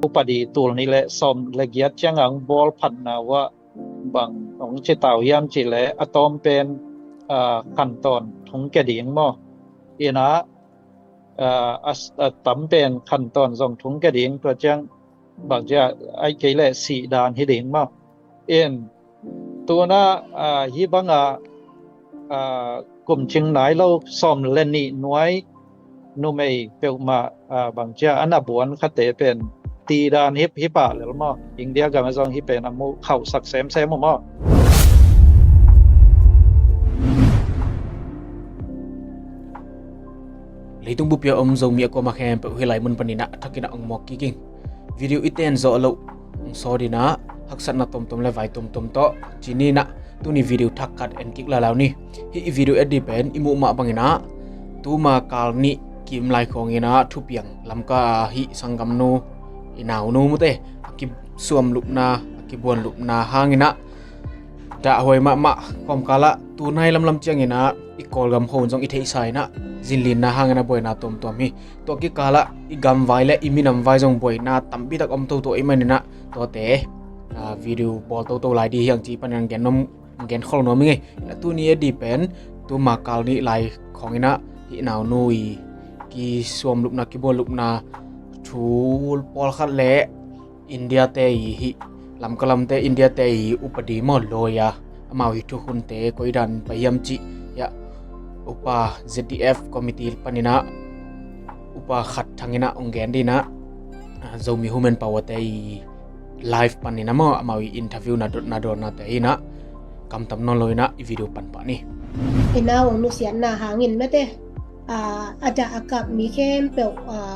อุปดีตูลนี่แหละสมละเอียดจังอังบอลพันนาว่าบางของเจตาวยามจิแลอะตอมเป็นขั้นตอนของกระดิ่งมออีนะตั้มเป็นขั้นตอนส่งถุงกระดิ่งตัวจังบางจะไอ้เกลสีดานให้ดิ่งมอเอ็นตัวน่ะฮีบังกลุ่มเชียงไหนเราซ้อมเล่นนี่น้อยนุ่มไอเปลมาบางจะอันนับบวนคเตเป็นตีดานฮิปะหรือมั้งอินเดียกับมาซองฮิปเป็นอมูเข่าสักแซมมั้งleitung bupia om zo mi ko makhem pe hilai mun panina thakina ong mok ki king video iten zo lo so dina haksan na tom tom le vai tom tom to chini na tuni video thakkat en kik la law ni hi video edipen imu ma bangina tu ma kal ni kim lai khongina thupiang lamka hi sangam no inaw no mute ki suam lupna ki bon lupna hangina da hoi ma kom kala tu nai lam chiangina ikol gam hon jong ithei sai na zinlin na hangana boina tom tom hi to ki kala I gam vai le iminam vai jong boina tambi tak om to imanina to te video bol to lai di yang chi panang genom gen khol no mi nge la tu ni depend tu makal ni lai khongina hi naw nui ki suam lupna ki bol lupna thul pol khat le India te hi lam kalam te India te upadi mo loya amaw hi thu hun te koidan payam chi ya upa ZDF committee panina upa khat thangina ongen dina zomi human power te live panina mo amawi interview na do na te ina kam tam no loina I video pan pa ni ina wong nu sian na hangin mete ada akap mi kem pe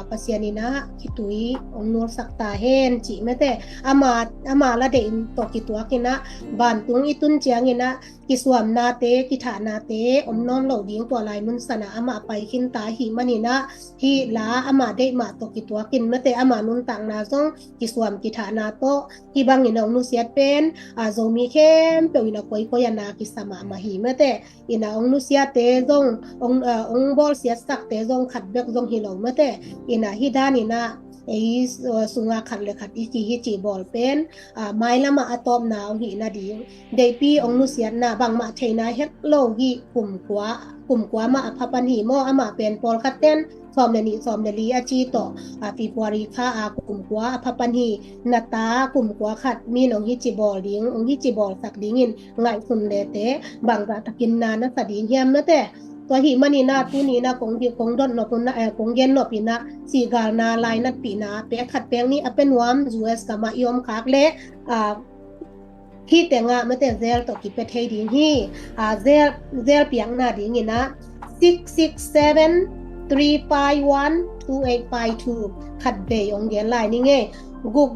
pasianina kitui ong nur sakta hen chi mete ama la de in to kitua kina bantung itun chiangina kiswam na te kitha na te om non lo ding to lai mun sana ama pai kin ta hi manina hi la ama de ma to kitua kin mete ama nun tang na song kiswam kitha na to hi bangin ong nu siat pen zo mi kem pe ina koi koyana kisama ma hi mete ina ong nu siat te zong ong bol siat sak te zong khat bek zong hi lo mete ina hi dani na ei sunga khat le khat iki hi chi bol pen mai lama atom na hi na ding dei pi ong nu siat na bang ma theina het lo hi kum kwa ma aphapan hi mo ama pen pol khaten som le li achi to February kha kum kwa aphapan hi nata kum kwa khat mi nong hi chi bol ding ong hi chi bol sak dingin ngai sun le te bang ga takin na na sa ding hiam na teตัวหิมันนี่นะตัวนี้นะกงดอนเนาะปุ่นนะกงเย็นเนาะปีนะสีกาลนาลายนัดปีนะเปะขัดแปลงนี้เป็นวาม US กับมายอมคักเละที่แต่งไม่แต่เซลตกิเปเทดิงฮีเซลเปียงนาดิงนะ667-351-2852ขัดเบยองเย็นลายนี่ไง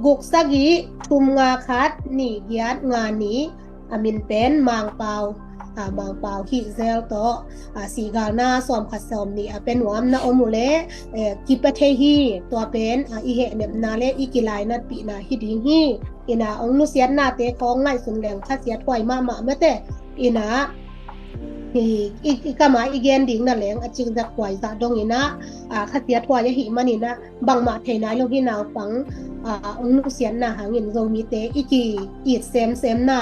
กุกสักยีทุมงาคัดนี่ยัดงานนี้มินเป็นมางเปาบางเปล่าฮิเซลโตสีกาลนาสอมขัดสอมนี่เป็นวามนาอมุเลกิปเทฮีตัวเป็นอีเหเนบนาเลอีกิไลนัดปีนาฮิดิงฮีอินาองนุเสียนนาเตของไงสุนแหลงคัดเสียถอยมาเมื่อแต่อินาอีกมาอีเกนดิ่งนั่นแหลงจิงจะถอยจะดงอินะคัดเสียถอยยะหิมันนี่นะบางมาเทนายโลกินาวฟังองนุเสียนนาหาเงินโซมีเตอีกีอีดเซมนา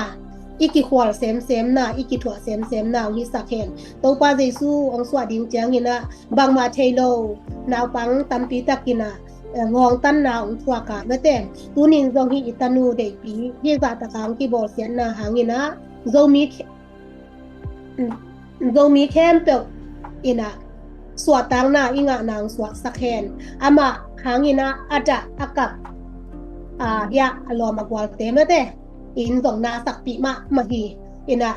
อีกิควอลเซมนะอีกิถั่วเซมนะฮิสักเห็นตัวปาเจซูองสวดิงเจียงหินะบางมาเทโลนาวปังตัมปีตะกินะงองตันนาองทัวกะเมเตตูนินซองฮิอิตานูเดปีฮิซาตะคังกิบอลเซียนนะหางินะโซมีแคมเปอินะสวดตังนาอิงะนางสวดสักเห็นอามาหางินะอาจะอากับยะอลอมากวาลเตเมเตอินสองนาสักปีมาฮีอินะ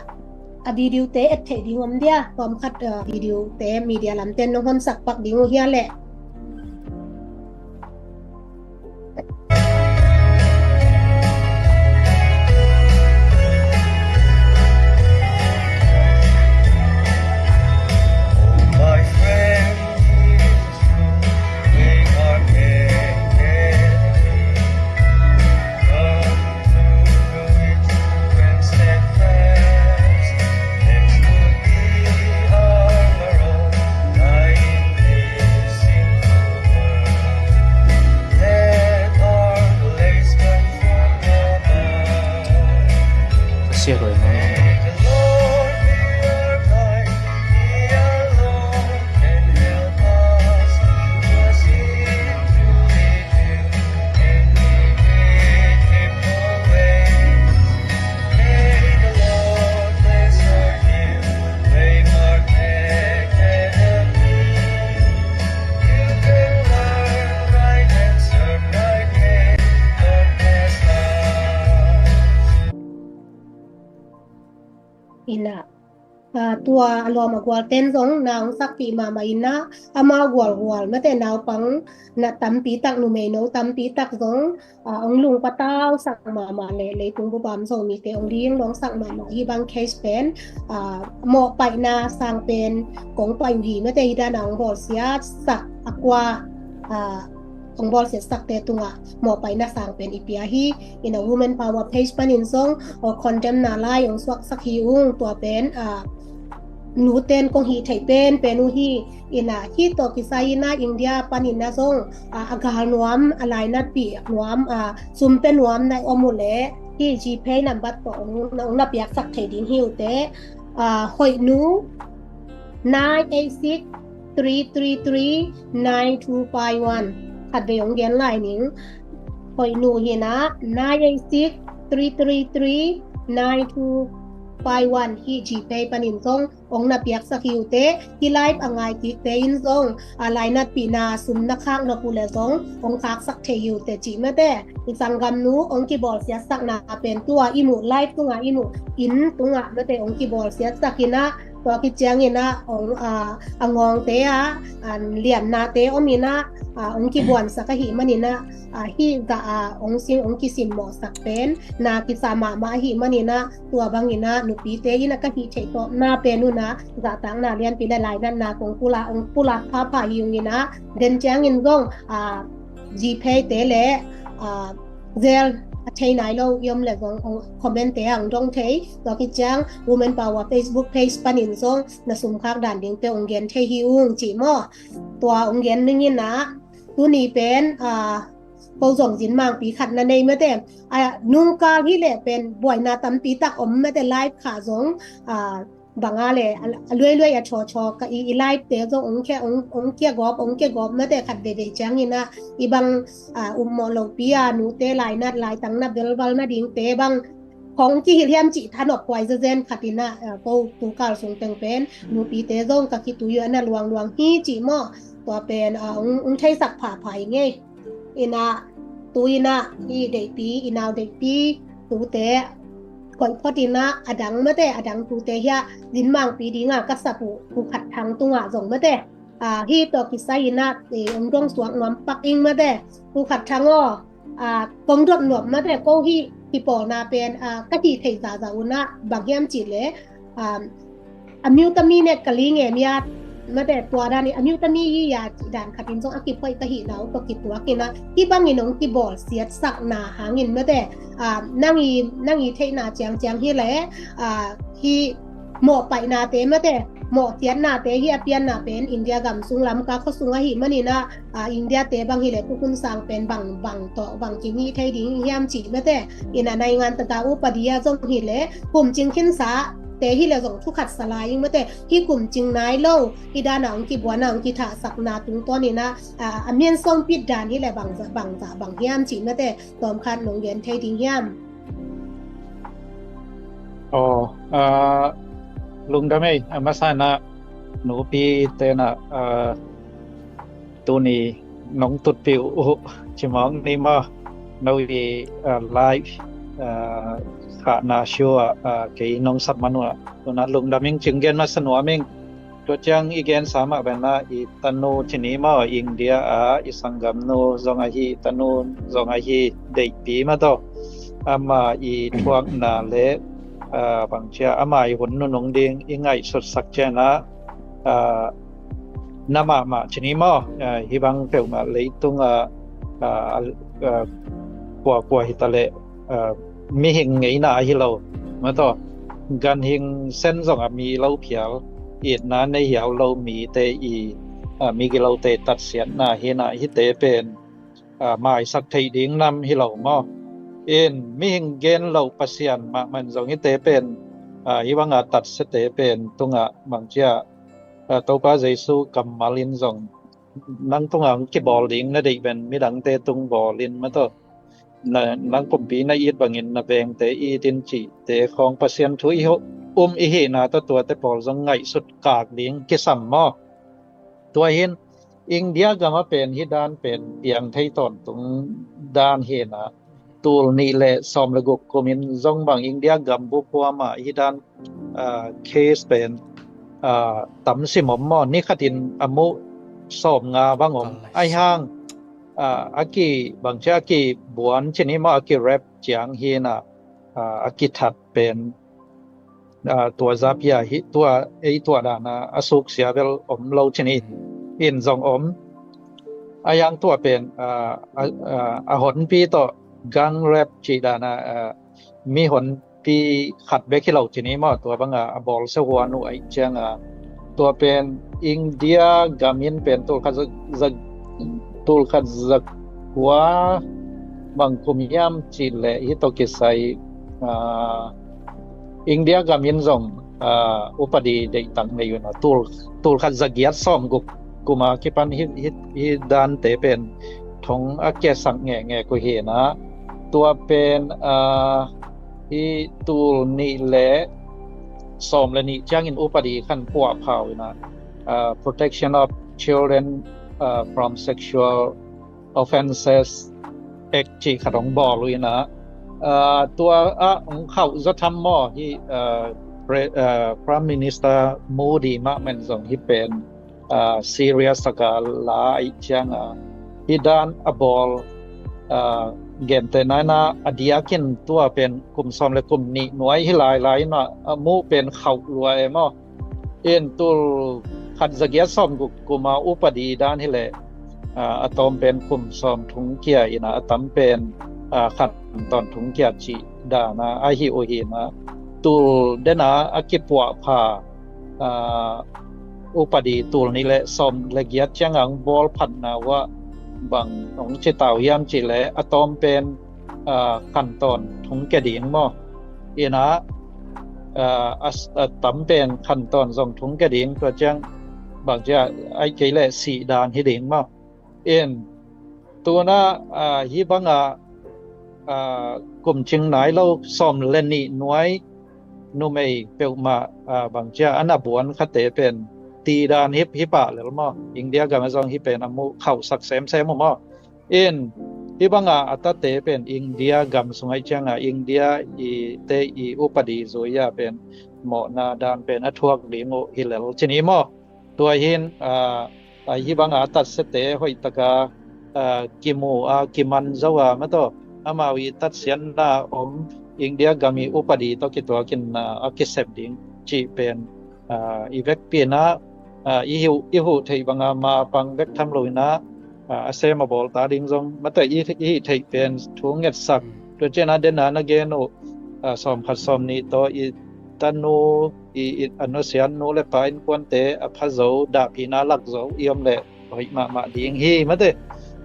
วิดีโอเตะเทดิงอมเดียตอมคัดวิดีโอเตะมีเดียลำเต้นน้องคนสักปักดิงเฮียแหละ Let our sia roi ma ina tua alo magwal ten zong naung sakpi mama ina ama gwal mate naw pang na tampi tak nu me no tampi tak zong ong lung pataw sak mama le tung bu bam so mi te ong lieng long sak mama hi bang case pen mo pai na sang pen kong pai hi mate ida naung bol sia sak akwa ong bol sia sak te tunga mo pai na sang pen ipia hi in a woman power page panin song or condemn na lai ong swak sak hi ung tua penนูเต้นกงฮีไทยเป็นนูฮีอินะฮีตอกิไซนะอินเดียปานินะซงอากาศนวมอะไรนัดปีนวมซุมเป็นนวมในอมุเลที่จีเพย์นัมบัตตองนับอยากสักไทยดิ้งฮิวเตหอยนู986-333-9251ขัดเบยงเกียนไลน์นิ่งหอยนูฮีนะ986-333-9251hi GPay panin song ong na piak sa kiute hi live angay kite in song alay nat pina sum na khang na pule song ong khak sak the yute chi mate isang gam nu ong ki bol sia sak na pen tua imu live tunga imu in tunga mate ong ki bol sia sakina to ki chiang ina ong angong te an lian na te omina ong ki bon sa ka hi manina hi ga ong sing ong ki sim mo sak pen na ki sama ma hi manina tua bangina nu pi te ina ka hi che to na penu na ga tang na lian pi la lai nan na kong pula ong pula pha pha yung ina den chiang in gong GPay te le zel thei nai lo yom le gong comment te ang dong thei to ki chang women power Facebook page panin song na sum khak dan ding te ong gen thei hi ung chi mo tua ong gen ning na tu ni pen câu dòng dính mang bí khát na này mới thế nung ca hi lệ pen buổi na tam pi tak om mới thế live khá giống bằng lệ lưỡi cho cái live thế giống ông kia góp mới thế khát để chăng ina ibang mò lâu pia nu thế lại tăng na bel bal na ding thế bằngของที่เรียมจิทันออกไว้เจนขัดินะก็ตูกาลส่งเต็งเป็นนูปีเตซงกับคิดตัวเยอะนะลวงฮีจิมอตัวเป็นใช้สักผ่าไผ่ไงอินะตัวอินะที่เด็กปีอินาวเด็กปีตัวเตะก่อนพอดีนะอดังเมื่อเตะอดังตัวเตะเฮียดินมังปีดีงากัสปูผู้ขัดทางตัวส่งเมื่อเตะที่ตัวกิไซนะองค์ดวงสวงงอมปักอิงเมื่อเตะผู้ขัดทางกองดวงหนวมเมื่อเตะก็ที่ปอนาเป็นกะทิไทยซาซาอุนะบางแยมจิเลยมิวตามีเนี่ยกะลิงเอมียมาแต่ตัวด้านนี้มิวตามียาด่านขัดอินทรงอากิปอยกะหิแล้วก็กิตัวกินนะที่บางอีน้องที่บอลเสียสักหนาหาเงินมาแต่นั่งอีเทนาเจียงที่แหละที่หมอไปนาเตมาแต่หมอเทียนนาเตเฮียเปียนนาเป็นอินเดียกัมซุงลำกาเขาซุงหิมันนี่นะอินเดียเตบางฮิเลผู้คุณสั่งเป็นบางต่อบางจิมีไทยดิ้งเฮียมจีมาแต่อินาในงานตะกาอุปดิยาจงฮิเลกลุ่มจิงขินสาเตฮิเลส่งทุกขัดสลายยิ่งมาแต่ที่กลุ่มจิงนายโลที่ด้านหนังที่บัวหนังที่ถาสักนาตุงตัวนี่นะเมียนส่งปิดด่านที่แหละบางเฮียมจีมาแต่ตอมคันหนองเย็นไทยดิ้งเฮียมลุงดำไม่มาสานะหนูปีเตนะตัวนี้น้องตุดปิวชิมองนี่มาหนูไลฟ์ขานาชัวกี่น้องสัตว์มนุษย์ตัวนั้นลุงดำมิงจึงเกณฑ์มาสนัวมิงตัวจังอีเกณฑ์สามารถเป็นนะอีตันูชนิมาอินเดียอีสังกัมนูจงอาฮีตันูจงอาฮีเด็กปีมาต่อมาอีทวงนาเลบางเช้าอามาหุ่นนุ่งดิ่งยังไงสุดสักเจนะน้ำมาชนิดมาฮิบังเปิลมาเลยตุงกว่าฮิตาเลมีหิงไงน่าฮิโลมาต่อการหิงเส้นสองมีเล่าเพียวอีกนั้นในเหี่ยวเรามีเตอีมีกิโลเตตัดเสียนน่าฮินาฮิเตเป็นหมายสักทีดิ้งนำฮิโลมา in ming gen lo pasian ma man zong ite pen iwanga tat sete pen tunga mangcha to pa jesu kamalin zong nang tunga ki bowling na dei ben midang te tung bowling ma to na nang kumpi na it bangin na beng te i tin chi te khong pasian thu i ho i hi na to tua te pol zong ngai sut kak ding ki sam mo tua hin India gama pen hi dan pen piang thei ton tung dan hi na tul ni le som le guk kumin zong bang India gam bu kwa ma hi dan case pen tam si mom mo ni khatin amu som nga bangom ai hang aki bangcha ki buan chini ma aki rap chiang hi na aki that penตัวซับยาฮิตัวตัวดานะอสุกเสียเวลอมโลชนิดอินซองอมอายังตัวเป็นหนปีต่อกังแรปจีดานะมีหนปีขัดเบคิโลชนิดมาตัวบังบอลเซวานุไอเจียงตัวเป็นอินเดียกามินเป็นตัวขัดจักหัวบางคุมยามจีเลฮิโตกิไซIndia gamin zong upadi de tang me yun tul khat zagiat som guk kuma kipan hi dan te pen thong akya sang nge ko he na tua pen hi tul ni le som le ni chang in upadi khan pua phau na protection of children from sexual offenses act chi khatong bo lui naตัวองเขาจะทำมอที่Prime Minister Modi มาเหมือนส่งที่เป็นserious สักหลายจังที่ด้านบอลเกมแต่นั้นอดียกินตัวเป็นกลุ่มซ้อมและกลุ่มนี้หน่วยที่หลายนะมูเป็นเขารวยมั้งเอ็นตัวขัดสเกียซ้อมกุมาอุปดีด้านที่เลยอะตอมเป็นกลุ่มซ้อมทุงเกียร์นะอะตอมเป็นขัดตอนถุงเกียรติดานะอาฮิโอฮินะตูเดนะอากิปวะพาอุปดีตูนี้แหละสมละเอียดจังอังบอลพันนะว่าบางของเจตาวยามจิแลอะตอมเป็นขั้นตอนถุงแกดิ่งมั้งอีนะตั้มเป็นขั้นตอนส่งถุงแกดิ่งตัวจังบางจะไอ้เกลสีดานฮิดิ่งมั้งเอ็นตัวน่ะฮิบังกลุ่มเชียงไหนเราซ้อมเล่นนี่น้อยนุ่มไอเปลมาบางเจ้าอันดับบวนคาเตเป็นตีดานฮิปะหรือมั้งอินเดียกับมาซองฮิเป็นอามุเข้าสักแซมมั้งอินที่บางอัตเตเป็นอินเดียกับสมัยเชียงอินเดียอีอุปดีโซยาเป็นหมอนาดานเป็นอัทวกดีโมฮิเลลชนิดมั้งตัวหินที่บางอัตเสเตหอยตะกากิมูกิมันเจ้าว่ามาต่ออามาวิตัดเสียนดาอมอินเดียกามีอุปดีตัวกิตัวกินกิเซบดิงจีเป็นอีเวกเปียนะอีหิวไทยบางมาปังเวกทำลุยนะเซมาบอลตาดิงซงมาแต่อีไทยเป็นทุ่งเงิดสักตัวเจนะเดนานะเกโนสอมขัดสอมนี้ตัวอีตันโนอีอนุเสียนโนเลปายนควนเตอพัซโซดาพีนาลักโซเอี่ยมเลหอยมาดิงฮีมาแต่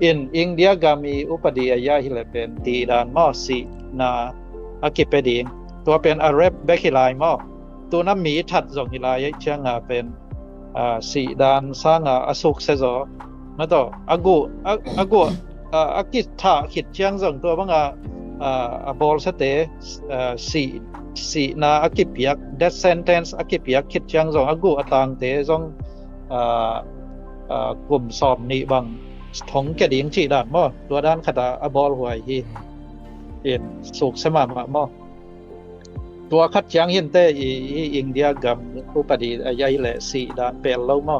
in India kami upadi ayah hilepen di dan mo si na akipeding ตัวเป็นอารับเบคิลายมอตัวน้ำมีถัดส่งฮิลายเชียงเป็นสีดานสร้างอสุกเซโซมาต่ออากูอากิถาขิดเชียงส่งตัวบ้างบอลสเตสีนาอากิเปียก death sentence อากิเปียกขิดเชียงส่งอากูต่างเตส่งกลุ่มสอบนี้บางท้องแกดิ่งจีดานมอตัวด้านขดาอบอลหวยฮีเห็นสุกสมามมอตัวคัดเชียงเห็นแต่อินเดียกับอุปดีใหญ่แหละสีดานเป็นเล่ามอ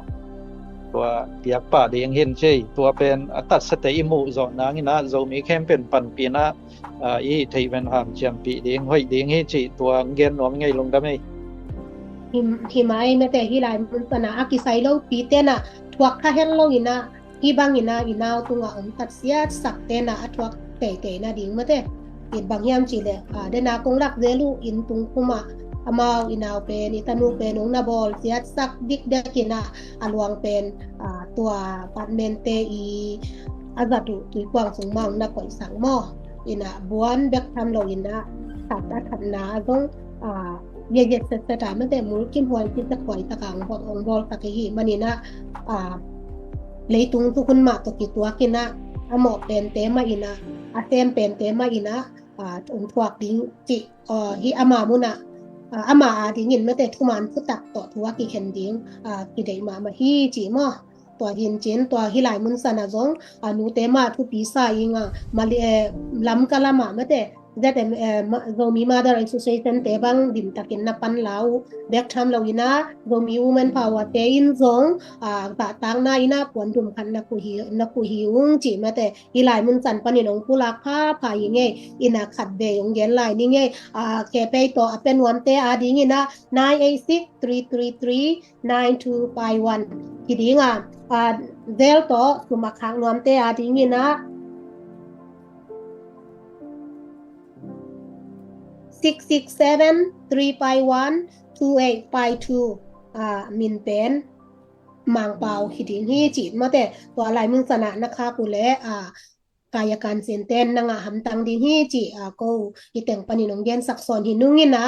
ตัวเปียกป่าเดียงเห็นใช่ตัวเป็นตัดสเตอิมูจอนางินะโจมีเข้มเป็นปันปีนะอีไทยเป็นหามเชียงปีเดียงห้อยเดียงเฮจีตัวเงินหนอมไงลงได้ไหมหิมายแม้แต่ที่ลายมันปนาอากิไซโลปีเตนะทวกข้าเห็นโลอินะibang ina tunga tat sia sakte na atwak te na ding mate in bangyam chile de na kong lak delu in tung kuma amaw inaw pen itanu pen ong na bol sia sak dik de kina alwang pen tua patmente i agatu tui kwang sung mang na koi sang mo ina buan bek tham lo ina tak ta na dong ye ye se ta me te mul kim hoi ti ta koi ta kang hot ong bol ta ke hi manina leitung tu kun ma to ki tua kina amo pen te ma ina atem pen te ma ina ong thuak ding chi hi ama muna ama ding in me te thuman pu tak to thua ki khen ding ki dei ma hi chi moตัวหินเจนตัวฮิหลายมุนสันอะจงนูเตมาทุปีซายิงมาเลล้ำกะละมาเมื่อแต่แต่เรามี Mother Association แต่บางดิมตะกินนับปันเราแบกทำเราอีนะเรามี Women Power แต่อินจงตะตังนาอีนะปวนดุมคันนักกูหิวจีเมื่อแต่ฮิหลายมุนสันปันนี่น้องผู้รักผ้าผ้ายังไงอินะขัดเดยงเย็นไหลนี่ไงแกไปต่อเป็นวันเตอดีงี้นะ986-333-9251คิดยังdel to sumakhang nuam te ading ina 667-351-2852มินเป็นมังเปาคิดถึงฮีจิตมาแต่ตัวอะไรมึงสนะนะคะกูและกายการเซนเต้นนางหำตังดิงฮีจิก็อีแต่งปนินงเย็นสักสอนหินุงินะ